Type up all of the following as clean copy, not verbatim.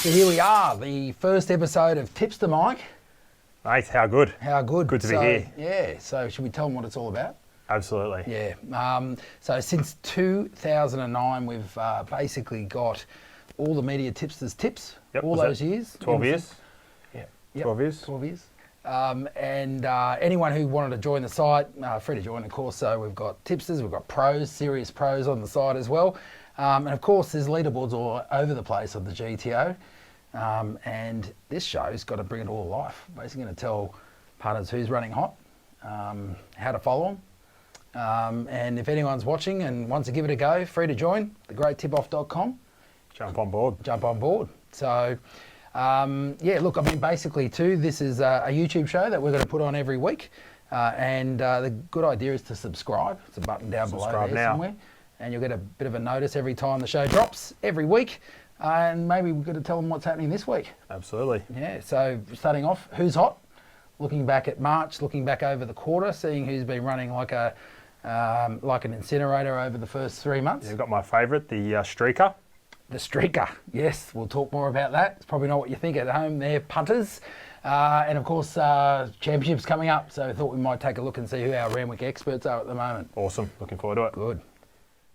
So here we are, the first episode of Tipster, Mike. Mate, how good? How good. Good to be here. Yeah, so should we tell them what it's all about? Absolutely. Yeah. So since 2009, we've basically got all the media tipsters tips, all those years. 12 years? Yeah. 12 years? 12 years. And anyone who wanted to join the site, free to join, of course. So we've got tipsters, we've got pros, serious pros on the site as well. And of course, there's leaderboards all over the place on the GTO. And this show's got to bring it all to life. Basically going to tell punters who's running hot, how to follow them. And if anyone's watching and wants to give it a go, free to join, thegreattipoff.com. Jump on board. Jump on board. So, yeah, look, I mean, basically, too, this is a YouTube show that we're going to put on every week. And the good idea is to subscribe. It's a button down below there somewhere. And you'll get a bit of a notice every time the show drops, every week. And maybe we've got to tell them what's happening this week. Absolutely. Yeah, so starting off, who's hot? Looking back at March, looking back over the quarter, seeing who's been running like an incinerator over the first 3 months. You've got my favourite, the streaker. The streaker, yes, we'll talk more about that. It's probably not what you think at home there, punters. And of course, championships coming up, so I thought we might take a look and see who our Randwick experts are at the moment. Awesome, looking forward to it. Good.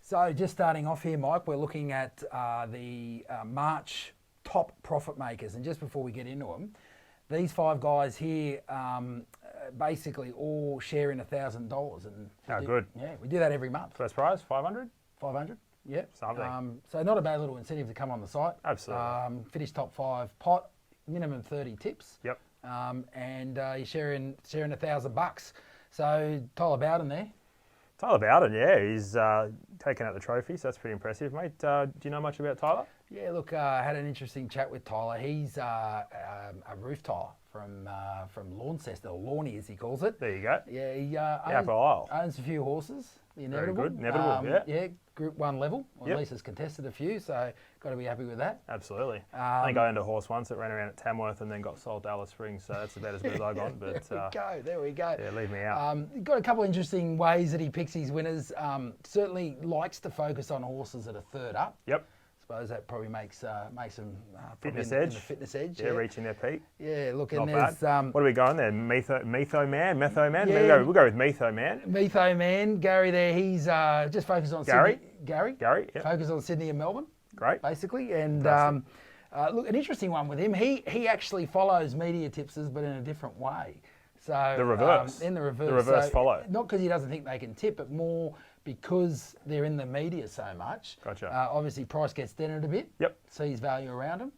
So just starting off here, Mike, we're looking at the March top profit makers. And just before we get into them, these 5 guys here basically all share in $1,000. And How good. Yeah, we do that every month. First prize, 500? 500, yeah. Something. So not a bad little incentive to come on the site. Absolutely. Finish top 5 pot, minimum 30 tips. Yep. And you're sharing $1,000. So Tyler Bowden there. Tyler Bowden, yeah, he's taken out the trophy, so that's pretty impressive, mate. Do you know much about Tyler? Yeah, look, I had an interesting chat with Tyler. He's a roof tiler from Launceston, or Lawny as he calls it. There you go. Yeah, he owns a few horses. The Inevitable. Very good, Inevitable, yeah. Yeah, Group 1 level, or at least has contested a few, so got to be happy with that. Absolutely. I think I owned a horse once that ran around at Tamworth and then got sold to Alice Springs, so that's about as good as I got. But there we go. Yeah, leave me out. Got a couple of interesting ways that he picks his winners. Certainly likes to focus on horses that are third up. Yep. Suppose that probably makes them fitness in edge. the fitness edge. Yeah, reaching their peak. Yeah, look, Not and there's bad. What are we going there? Metho Man? Yeah. We'll go with Metho Man. Metho Man, Gary there. He's just focused on Gary. Sydney. Gary. Yep. Focused on Sydney and Melbourne. Great. Basically, and look, an interesting one with him. He actually follows media tipsters, but in a different way. So The reverse. In the reverse. The reverse so follow. Not because he doesn't think they can tip, but more because they're in the media so much. Gotcha. Obviously, price gets dented a bit. Yep. Sees value around them.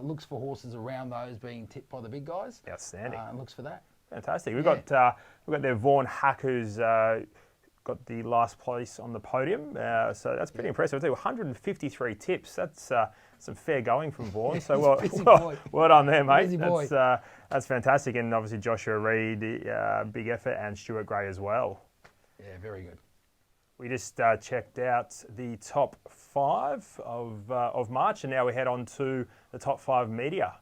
Looks for horses around those being tipped by the big guys. Outstanding. And looks for that. Fantastic. We've got there Vaughan Huck, who's got the last place on the podium. So that's pretty impressive. 153 tips. That's some fair going from Vaughan. So well done there, mate. Busy boy. That's fantastic. And obviously Joshua Reed, big effort, and Stuart Gray as well. Yeah, very good. We just checked out the top 5 of March, and now we head on to the top 5 media.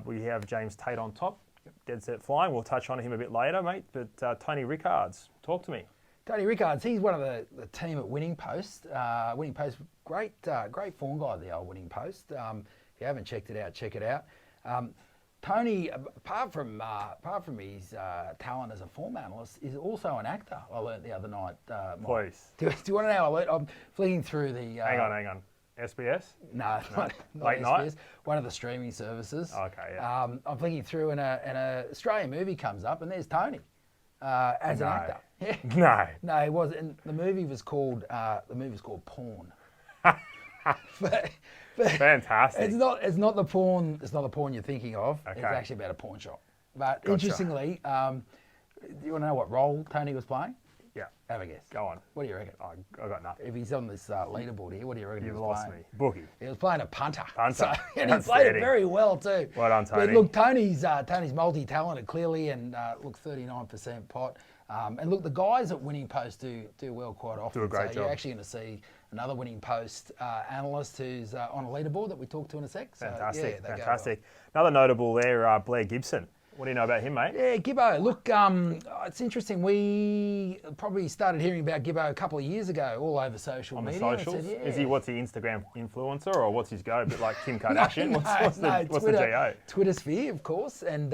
We have James Tate on top, dead set flying. We'll touch on him a bit later, mate. But Tony Rickards, talk to me. Tony Rickards, he's one of the team at Winning Post. Winning Post, great form guy, the old Winning Post. If you haven't checked it out, check it out. Tony, apart from his talent as a form analyst, is also an actor. I learnt the other night. Please. Do you want to know? I learnt, I'm flicking through the. Hang on. SBS? No, not Late SBS. night? One of the streaming services. Okay, yeah. I'm flicking through and an Australian movie comes up, and there's Tony as an actor. Yeah. No. No, it wasn't. The movie was called Porn. But fantastic. It's not the porn. It's not the porn you're thinking of. Okay. It's actually about a pawn shop. But Gotcha. interestingly, do you want to know what role Tony was playing? Yeah. Have a guess. Go on. What do you reckon? I got nothing. If he's on this leaderboard here, what do you reckon? You've he was lost playing? me. Bookie. He was playing a punter. Punter. And he played it very well too. Well done, Tony. But look, Tony's multi-talented clearly, and look, 39% pot. And look, the guys at Winning Post do well quite often. Do a great so job. You're actually going to see another Winning Post analyst who's on a leaderboard that we talk to in a sec. So, Fantastic, yeah, they go fantastic. Another notable there, Blair Gibson. What do you know about him, mate? Yeah, Gibbo. Look, it's interesting. We probably started hearing about Gibbo a couple of years ago, all over social On the media. socials? Said, Is he, what's the Instagram influencer, or what's his go? A bit like Kim Kardashian? What's the Twitter, GO? Twitter sphere, of course. And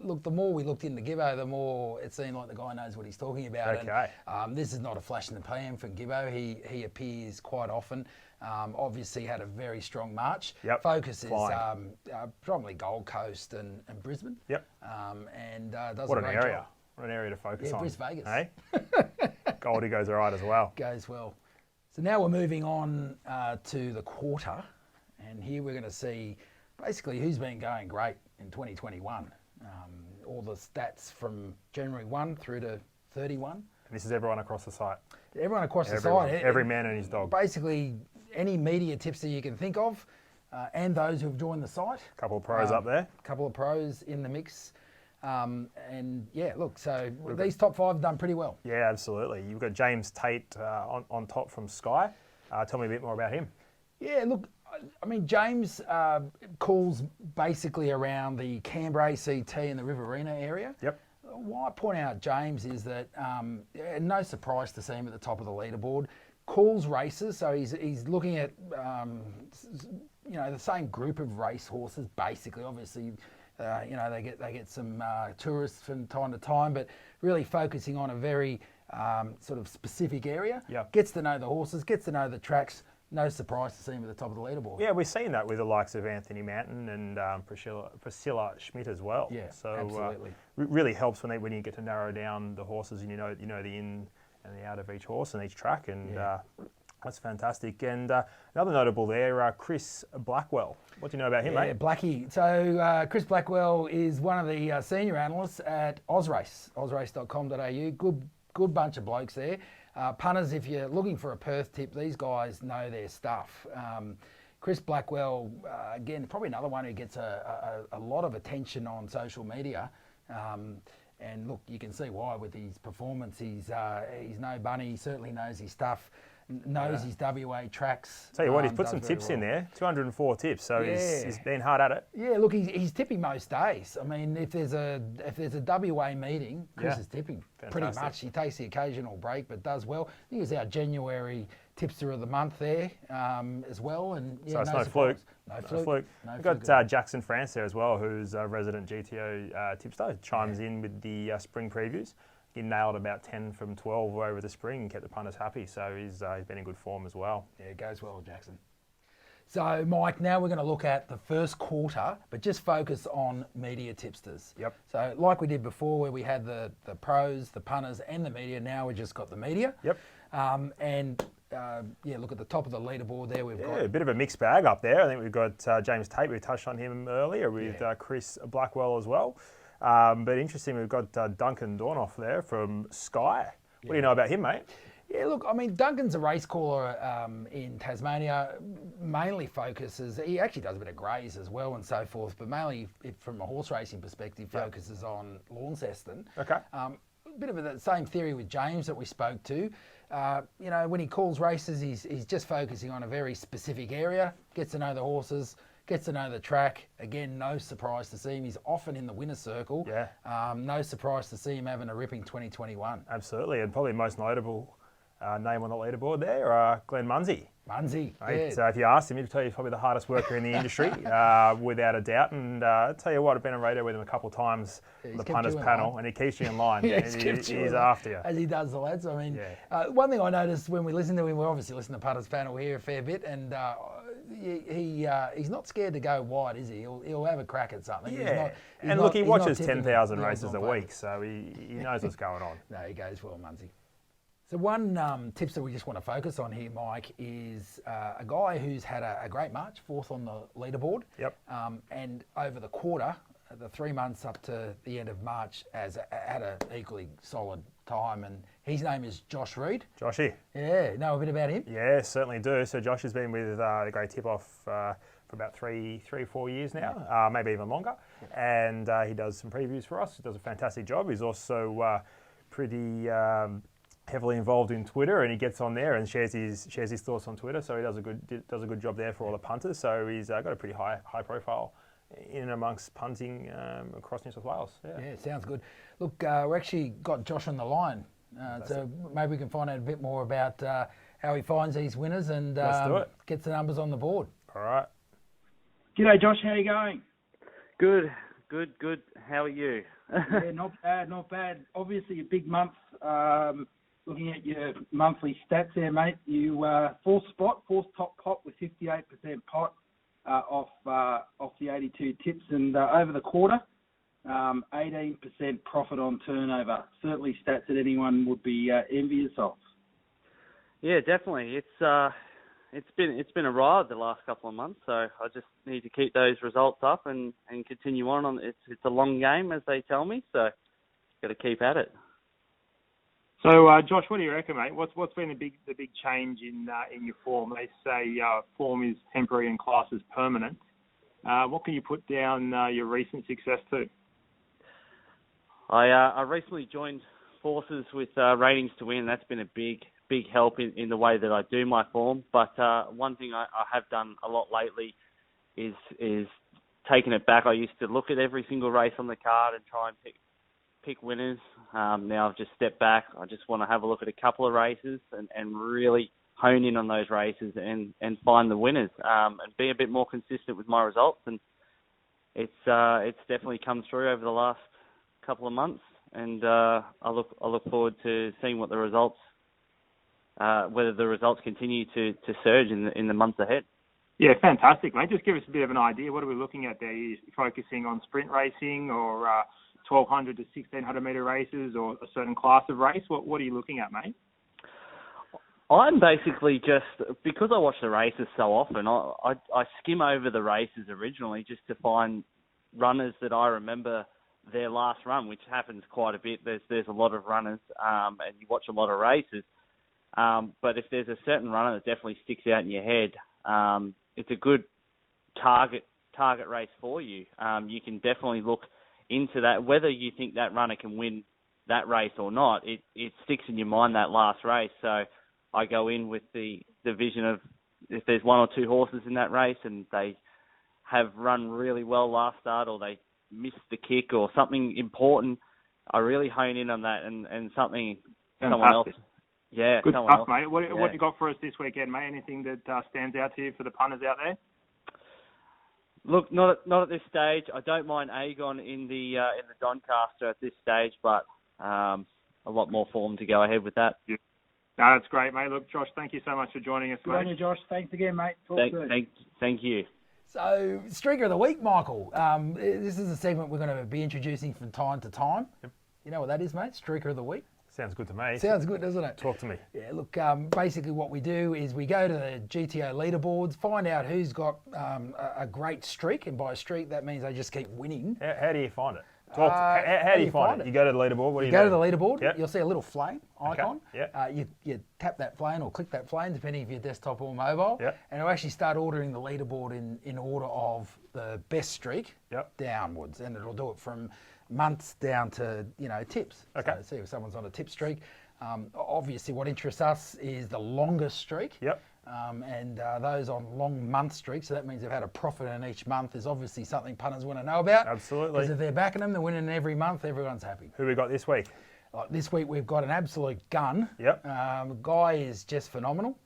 look, the more we looked into Gibbo, the more it seemed like the guy knows what he's talking about. Okay. And this is not a flash in the pan for Gibbo. He appears quite often. Obviously had a very strong March. Yep. Focus is Flying. probably Gold Coast and Brisbane. Yep. And does What a an great area. job. What an area to focus on. Bris Vegas. Hey? Goldie goes all right as well. Goes well. So now we're moving on to the quarter, and here we're going to see basically who's been going great in 2021. All the stats from January 1 through to 31. And this is everyone across the site. Everyone across Everyone. the site. Every man and his dog. Basically, any media tipster you can think of, and those who have joined the site. A couple of pros up there. A couple of pros in the mix. And yeah, look, so these top 5 have done pretty well. Yeah, absolutely. You've got James Tate on top from Sky. Tell me a bit more about him. Yeah, look, I mean, James calls basically around the Canberra ACT and the Riverina area. Yep. Why I point out James is that no surprise to see him at the top of the leaderboard. Calls races, so he's looking at the same group of race horses basically. Obviously, they get some tourists from time to time, but really focusing on a very sort of specific area. Yep. Gets to know the horses, gets to know the tracks. No surprise to see him at the top of the leaderboard. Yeah, we've seen that with the likes of Anthony Mountain and Priscilla Schmidt as well. Yeah, so absolutely. It really helps when you get to narrow down the horses and you know the in and the out of each horse and each track, and that's fantastic. And another notable there, Chris Blackwell. What do you know about him, Yeah, mate? Blackie. So Chris Blackwell is one of the senior analysts at Ozrace, ozrace.com.au. Good bunch of blokes there. Punters, if you're looking for a Perth tip, these guys know their stuff. Chris Blackwell, again, probably another one who gets a lot of attention on social media. And look, you can see why with his performance. He's no bunny. He certainly knows his stuff, knows his WA tracks. Tell you what, he's put some does very tips in well. there, 204 tips, so he's been hard at it. Yeah, look, he's tipping most days. I mean, if there's a WA meeting, Chris is tipping pretty much. He takes the occasional break, but does well. I think he's our January tipster of the month there as well. And So it's no fluke. No fluke. We've got Jackson France there as well, who's a resident GTO tipster. Chimes in with the spring previews. He nailed about 10 from 12 over the spring and kept the punters happy. So he's been in good form as well. Yeah, it goes well, Jackson. So, Mike, now we're going to look at the first quarter, but just focus on media tipsters. Yep. So, like we did before, where we had the pros, the punters, and the media, now we just got the media. Yep. Look at the top of the leaderboard there. We've got a bit of a mixed bag up there. I think we've got James Tate. We touched on him earlier with Chris Blackwell as well. But interesting, we've got Duncan Dornoff there from Sky. What do you know about him, mate? Yeah, look, I mean, Duncan's a race caller in Tasmania, mainly focuses, he actually does a bit of greys as well and so forth, but mainly from a horse racing perspective, focuses on Launceston. Okay. A bit of the same theory with James that we spoke to. When he calls races, he's just focusing on a very specific area, gets to know the horses, gets to know the track. Again, no surprise to see him. He's often in the winner's circle. Yeah. No surprise to see him having a ripping 2021. Absolutely, and probably most notable name on the leaderboard there, Glenn Munsey. Munsey, right? So if you asked him, he'd tell you he's probably the hardest worker in the industry, without a doubt. And I'll tell you what, I've been on radio with him a couple of times on the punters panel, and he keeps you in line. He's after you. As he does the lads. I mean, one thing I noticed when we listen to him, we obviously listen to punters panel here a fair bit, and he's not scared to go wide, is he? He'll have a crack at something. Yeah. He watches 10,000 races a week, so he knows what's going on. No, he goes well, Munsey. So one tipster we just want to focus on here, Mike, is a guy who's had a great March, 4th on the leaderboard. Yep. And over the quarter, the 3 months up to the end of March, has had an equally solid time. And his name is Josh Reed. Joshy. Yeah, know a bit about him? Yeah, certainly do. So Josh has been with the Great Tip-Off for about 3 or 4 years now, maybe even longer. And he does some previews for us. He does a fantastic job. He's also pretty heavily involved in Twitter, and he gets on there and shares his thoughts on Twitter. So he does a good job there for all the punters. So he's got a pretty high profile in and amongst punting across New South Wales. Yeah, sounds good. Look, we actually got Josh on the line, so maybe we can find out a bit more about how he finds these winners and Let's do it. gets the numbers on the board. All right. G'day, Josh. How you going? Good. How are you? Yeah, not bad. Obviously, a big month. Looking at your monthly stats there, mate. You fourth top pot with 58% pot off the 82 tips, and over the quarter, 18% profit on turnover. Certainly stats that anyone would be envious of. Yeah, definitely. It's been a ride the last couple of months, so I just need to keep those results up and continue on. It's a long game, as they tell me, so got to keep at it. So, Josh, what do you reckon, mate? What's been the big change in your form? They say form is temporary and class is permanent. What can you put down your recent success to? I recently joined forces with Ratings to Win. That's been a big help in the way that I do my form. But one thing I have done a lot lately is taking it back. I used to look at every single race on the card and try and pick winners. Now I've just stepped back. I just want to have a look at a couple of races and really hone in on those races and find the winners and be a bit more consistent with my results. And it's definitely come through over the last couple of months. And I look forward to seeing what the results, whether the results continue to surge in the months ahead. Yeah, fantastic, mate. Just give us a bit of an idea. What are we looking at there? Are you focusing on sprint racing or 1,200 to 1,600 metre races or a certain class of race? What are you looking at, mate? I'm basically just, because I watch the races so often, I skim over the races originally just to find runners that I remember their last run, which happens quite a bit. There's a lot of runners and you watch a lot of races. But if there's a certain runner that definitely sticks out in your head, it's a good target race for you. You can definitely look into that. Whether you think that runner can win that race or not, it sticks in your mind that last race. So I go in with the vision of if there's one or two horses in that race and they have run really well last start or they missed the kick or something important, I really hone in on that and something someone else. Yeah, good stuff, else. Mate. What you got for us this weekend, mate? Anything that stands out to you for the punters out there? Look, not at this stage. I don't mind Aegon in the Doncaster at this stage, but a lot more form to go ahead with that. Yeah. No, that's great, mate. Look, Josh, thank you so much for joining us, Good mate. on you, Josh. Thanks again, mate. Talk soon. Thank you. So, Streaker of the Week, Michael. This is a segment we're going to be introducing from time to time. Yep. You know what that is, mate? Streaker of the Week. Sounds good to me. Sounds good, doesn't it? Talk to me. Yeah, look, basically what we do is we go to the GTO leaderboards, find out who's got a great streak, and by a streak that means they just keep winning. How do you find it? How do you find it? You go to the leaderboard. What do you go do? to the leaderboard. Yep. You'll see a little flame icon. Okay. Yep. You tap that flame or click that flame, depending if you're desktop or mobile. Yep. And it'll actually start ordering the leaderboard in order of the best streak downwards, and it'll do it from months down to tips. Okay. So see if someone's on a tip streak. Obviously, what interests us is the longest streak. Yep. And those on long month streaks, so that means they've had a profit in each month, is obviously something punters want to know about. Absolutely. Because if they're backing them, they're winning every month, everyone's happy. Who we got this week? This week we've got an absolute gun. Yep. Guy is just phenomenal.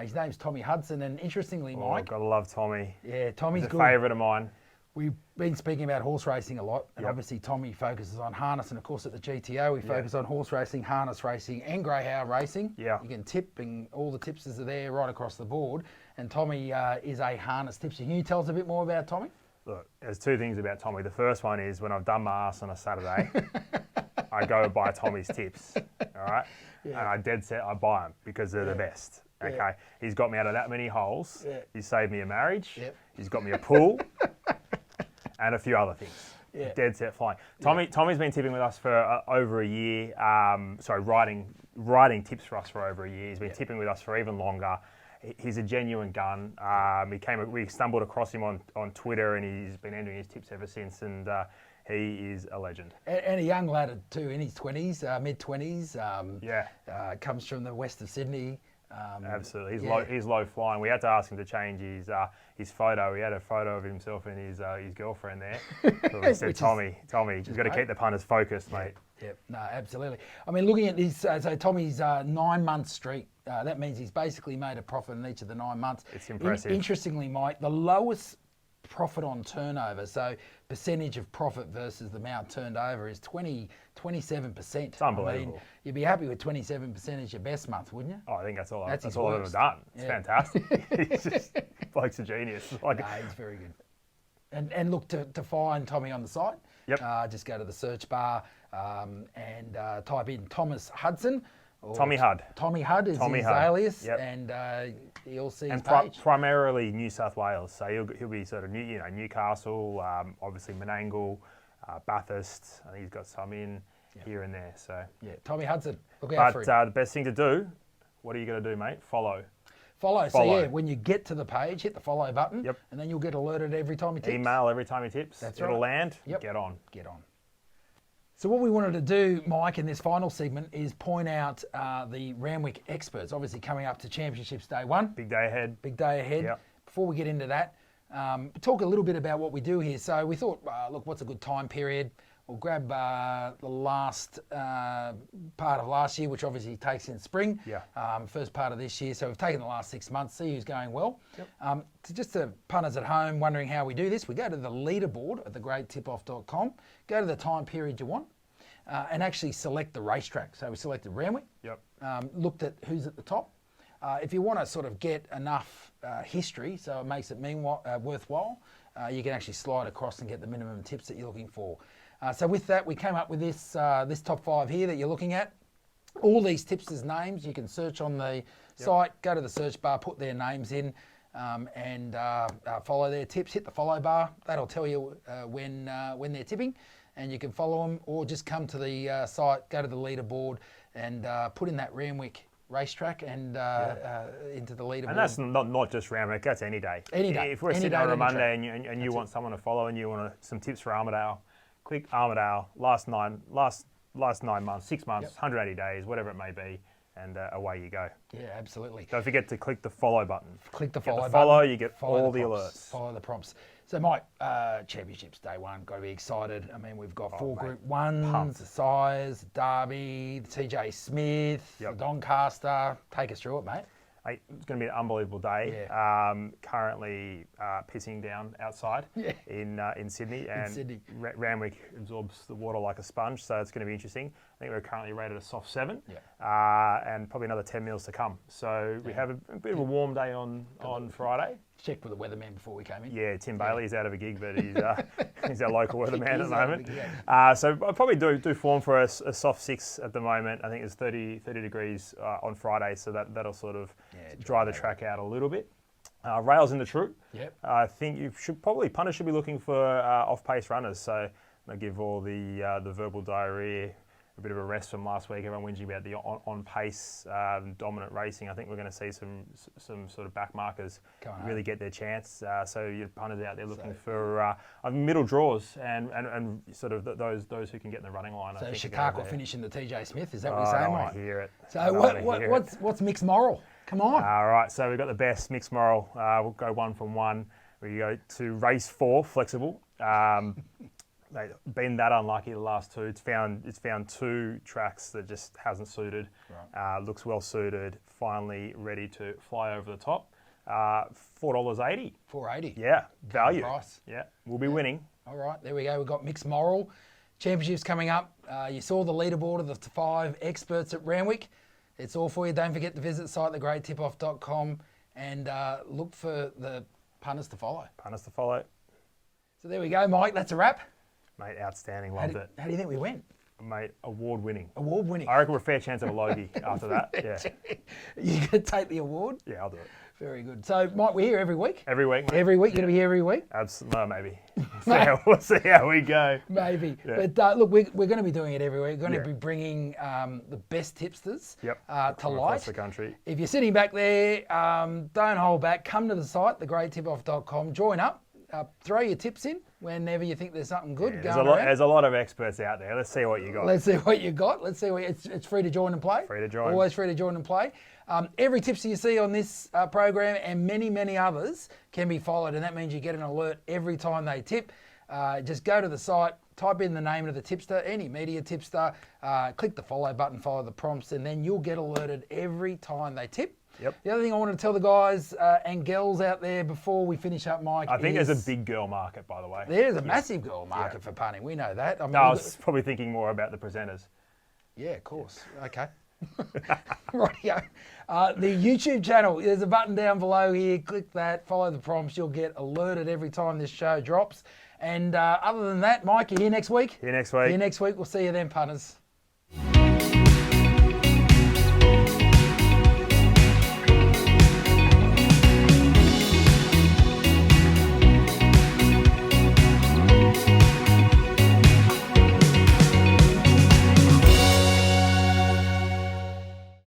His name's Tommy Hudson, and interestingly, Mike. Gotta love Tommy. Yeah, Tommy's He's a good. favourite of mine. We've been speaking about horse racing a lot, and obviously Tommy focuses on harness, and of course at the GTO we focus on horse racing, harness racing, and greyhound racing. Yeah. You can tip, and all the tipsters are there right across the board. And Tommy is a harness tipster. Can you tell us a bit more about Tommy? Look, there's two things about Tommy. The first one is when I've done my ass on a Saturday, I go buy Tommy's tips, all right? Yeah. And I dead set I buy them because they're the best. Okay, yeah. He's got me out of that many holes. Yeah. He's saved me a marriage. Yep. He's got me a pool. And a few other things. Yeah. Dead set flying. Tommy's been tipping with us for over a year. Writing tips for us for over a year. He's been tipping with us for even longer. He's a genuine gun. We stumbled across him on Twitter, and he's been entering his tips ever since. And he is a legend. And a young lad too, in his 20s, mid 20s. Comes from the west of Sydney. Absolutely. Yeah. He's low flying. We had to ask him to change his photo. He had a photo of himself and his girlfriend there. So we said, Tommy, you've got to keep the punters focused, mate. Yep, no, absolutely. I mean, looking at this, so Tommy's 9-month streak, that means he's basically made a profit in each of the 9 months. It's impressive. Interestingly, Mike, the lowest profit on turnover, so percentage of profit versus the amount turned over is 27%. It's unbelievable. I mean, you'd be happy with 27% as your best month, wouldn't you? Oh, I think that's all That's his I've ever worst. done. It's Yeah. fantastic. He's just, bloke's a genius. Like, No, he's very good. And look, to find Tommy on the site, Yep. just go to the search bar and type in Thomas Hudson. Or Tommy Hud. Tommy Hud is Tommy his Hud. alias, Yep. and you'll see his and page. primarily New South Wales. So he'll be sort of Newcastle, obviously Menangle, Bathurst. I think he's got some in here and there. So, Yeah, Tommy Hudson. Look out but for him. the best thing to do, what are you going to do, mate? Follow. Follow. So follow. yeah, when you get to the page, hit the follow button, Yep. and then you'll get alerted every time he tips. Email every time he tips. That's It'll right. land. Yep. Get on. Get on. So what we wanted to do, Mike, in this final segment is point out the Randwick experts, obviously coming up to Championships Day 1. Big day ahead. Big day ahead. Yep. Before we get into that, talk a little bit about what we do here. So we thought, look, what's a good time period? We'll grab the last part of last year, which obviously takes in spring. Yeah. First part of this year. So we've taken the last 6 months, see who's going well. Yep. Just to punters at home wondering how we do this, we go to the leaderboard at thegreattipoff.com, go to the time period you want, and actually select the racetrack. So we selected Randwick. Yep. Looked at who's at the top. If you want to sort of get enough history, so it makes it worthwhile, you can actually slide across and get the minimum tips that you're looking for. So with that, we came up with this top 5 here that you're looking at. All these tipsters' names, you can search on the site, go to the search bar, put their names in, and follow their tips. Hit the follow bar. That'll tell you when they're tipping, and you can follow them, or just come to the site, go to the leaderboard, and put in that Randwick racetrack and into the leaderboard. And that's not just Randwick, that's any day. Any day. If we're Any sitting day on a on any Monday track. and you want someone to follow and you want some tips for Armidale, click Armidale, last 9 months, 6 months, 180 days, whatever it may be, and away you go. Yeah, absolutely. Don't forget to click the follow button. Click the Get follow the button. follow, you get Follow all the prompts. alerts. Follow the prompts. So, Mike, Championships Day 1, got to be excited. I mean, we've got 4 mate. Group 1s, Pumped. the Sires, Derby, the TJ Smith, Yep. the Doncaster. Take us through it, mate. Mate, it's going to be an unbelievable day. Yeah. Currently pissing down outside in Sydney, and Sydney. Randwick absorbs the water like a sponge, so it's going to be interesting. I think we're currently rated a soft 7, and probably another 10 mils to come. So we have a bit of a warm day on Friday. Checked with the weatherman before we came in. Yeah, Tim Bailey's out of a gig, but he's our local weatherman at the He's out of a moment. gig, yeah. So I'll probably do form for a soft 6 at the moment. I think it's 30 degrees on Friday, so that'll sort of dry the track out a little bit. Rails in the true. Yep. I think punters should be looking for off-pace runners. So I'm going to give all the verbal diarrhea a bit of a rest from last week. Everyone whinging about the on-pace dominant racing. I think we're going to see some sort of back markers really get their chance. So your punters out there looking for middle draws and sort of those who can get in the running line. So I think Chicago will finish in the TJ Smith. Is that what you're I saying, don't Mike? want to hear it. So what's mixed moral? Come on. All right, so we've got the best mixed moral. We'll go 1 from 1. We go to race 4, flexible. They've been that unlucky the last 2. It's found 2 tracks that just hasn't suited. Right. Looks well suited. Finally ready to fly over the top. $4.80. $4.80. Yeah, value. Price. Yeah, we'll be winning. All right, there we go. We've got mixed moral. Championships coming up. You saw the leaderboard of the 5 experts at Randwick. It's all for you. Don't forget to visit the site, thegreattipoff.com, and look for the punters to follow. Punters to follow. So there we go, Mike. That's a wrap. Mate, outstanding. Loved it. How do you think we went? Mate, award-winning. Award-winning. I reckon we're a fair chance of a Logie after that. Yeah. You going to take the award? Yeah, I'll do it. Very good. So, Mike, we're here every week. Every week, mate. Every week? You're going to be here every week? No, maybe. We'll see how we go. Maybe. Yeah. But look, we're going to be doing it every week. We're going to Yeah. be bringing the best tipsters to From light. across the country. If you're sitting back there, don't hold back. Come to the site, thegreattipoff.com. Join up. throw your tips in whenever you think there's something good There's going around. there's a lot of experts out there. Let's see what you got. Let's see what you got. Let's see what it's free to join and play. Free to join. Always free to join and play. Every tipster you see on this program and many, many others can be followed, and that means you get an alert every time they tip. Just go to the site, type in the name of the tipster, any media tipster, click the follow button, follow the prompts, and then you'll get alerted every time they tip. Yep. The other thing I want to tell the guys and girls out there before we finish up, Mike, I think there's a big girl market, by the way. There's a massive girl market for punting. We know that. I mean, No, I was probably thinking more about the presenters. yeah, of course. Okay. Rightio. The YouTube channel, there's a button down below here. Click that, follow the prompts. You'll get alerted every time this show drops. And other than that, Mike, you here next week? See you next week. See you next week. We'll see you then, punters.